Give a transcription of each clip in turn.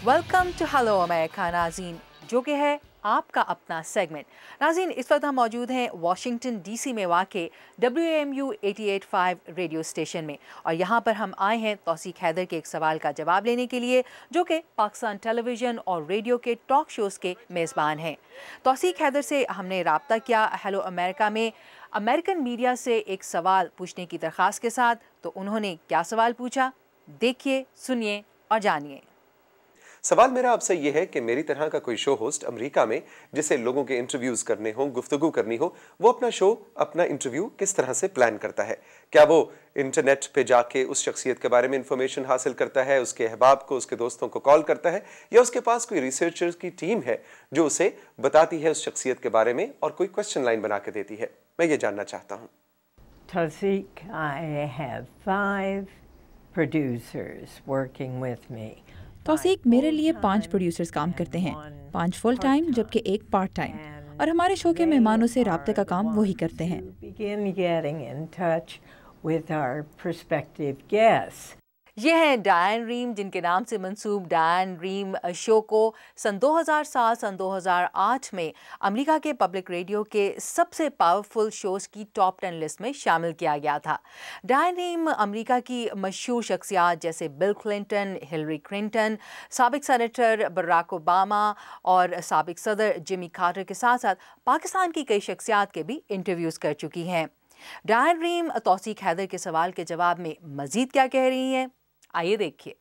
Welcome to hello America नाज़रीन, जो कि है आपका अपना सेगमेंट। नाज़रीन, इस वक्त हम मौजूद हैं वाशिंगटन डीसी में वाक़े WAMU 88.5 रेडियो स्टेशन में, और यहाँ पर हम आए हैं तौसीक हैदर के एक सवाल का जवाब लेने के लिए, जो कि पाकिस्तान टेलीविज़न और रेडियो के टॉक शोज़ के मेज़बान हैं। तौसीक हैदर से हमने रब्ता किया हेलो अमेरिका में अमेरिकन मीडिया से एक सवाल पूछने की दरख्वास्त के साथ। तो उन्होंने क्या सवाल पूछा, देखिए, सुनिए और जानिए। सवाल मेरा आपसे ये है कि मेरी तरह का कोई शो होस्ट अमेरिका में जिसे लोगों के इंटरव्यूज करने हो, गुफ्तगू करनी हो, वो अपना शो, अपना इंटरव्यू किस तरह से प्लान करता है? क्या वो इंटरनेट पे जाके उस शख्सियत के बारे में इंफॉर्मेशन हासिल करता है, उसके अहबाब को, उसके दोस्तों को कॉल करता है, या उसके पास कोई रिसर्चर्स की टीम है जो उसे बताती है उस शख्सियत के बारे में और कोई क्वेश्चन लाइन बना के देती है? मैं ये जानना चाहता हूँ। Tawseek, I have 5 producers working with me. तौसीक, मेरे लिए 5 प्रोड्यूसर्स काम करते हैं, 5 फुल टाइम जबकि 1 पार्ट टाइम, और हमारे शो के मेहमानों से राब्ते का काम वही करते हैं। Begin getting in touch with our prospective guests. ये हैं डायन रीम, जिनके नाम से मंसूब डायन रीम शो को सन 2007 सन 2008 में अमेरिका के पब्लिक रेडियो के सबसे पावरफुल शोज़ की टॉप 10 लिस्ट में शामिल किया गया था। डायन रीम अमेरिका की मशहूर शख्सियात जैसे बिल क्लिंटन, हिलरी क्लिंटन, साबिक सेनेटर बराक ओबामा और साबिक सदर जिमी कार्टर के साथ साथ पाकिस्तान की कई शख्सियात के भी इंटरव्यूज़ कर चुकी हैं। डायन रीम तौसीक हैदर के सवाल के जवाब में मज़ीद क्या कह रही हैं, आइए देखिए।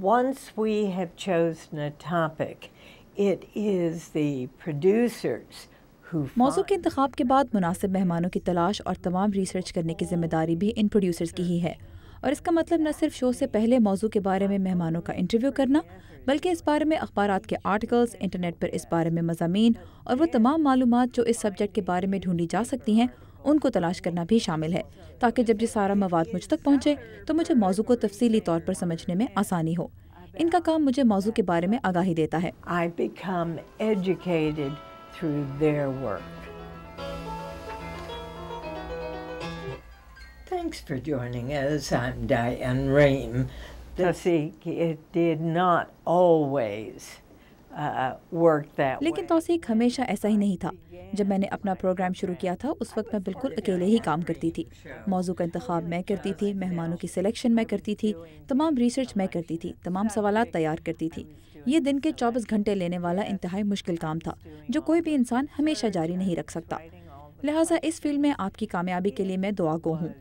Once we have chosen a topic, it is the producers who मौजू के इंतखाब के बाद मुनासिब मेहमानों की तलाश और तमाम रिसर्च करने की जिम्मेदारी भी इन प्रोड्यूसर्स की ही है, और इसका मतलब न सिर्फ शो से पहले मौजू के बारे में मेहमानों का इंटरव्यू करना, बल्कि इस बारे में अखबारात के आर्टिकल्स, इंटरनेट पर इस बारे में मज़ामीन और वो तमाम मालूमात जो इस सब्जेक्ट के बारे में ढूंढी जा सकती हैं, उनको तलाश करना भी शामिल है, ताकि जब ये सारा मवाद मुझ तक पहुँचे तो मुझे मौजू को तफसीली तौर पर समझने में आसानी हो। इनका काम मुझे मौजू के बारे में आगाही देता है। I become educated through their work. Thanks for joining us. I'm Diane Rehm. Tawseek, it did not always work that way. लेकिन तौसीक, हमेशा ऐसा ही नहीं था। जब मैंने अपना प्रोग्राम शुरू किया था उस वक्त मैं बिल्कुल अकेले ही काम करती थी। मौजू का इंतखाब मैं करती थी, मेहमानों की सिलेक्शन मैं करती थी, तमाम रिसर्च मैं करती थी, तमाम सवालात तैयार करती थी। ये दिन के 24 घंटे लेने वाला इंतहाई मुश्किल काम था, जो कोई भी इंसान हमेशा जारी नहीं रख सकता। लिहाजा इस फील्ड में आपकी कामयाबी के लिए मैं दुआ गो हूँ,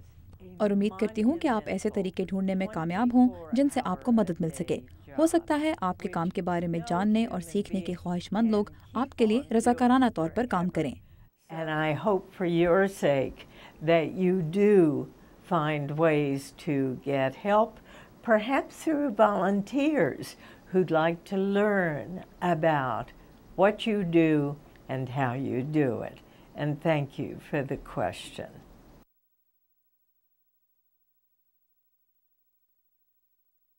और उम्मीद करती हूँ कि आप ऐसे तरीके ढूंढने में कामयाब हों जिनसे आपको मदद मिल सके। हो सकता है आपके काम के बारे में जानने और सीखने के ख्वाहिशमंद लोग आपके लिए रज़ाकाराना तौर पर काम करें। And I hope for your sake that you do find ways to get help, perhaps through volunteers who'd like to learn about what you do and how you do it. And thank you for the question.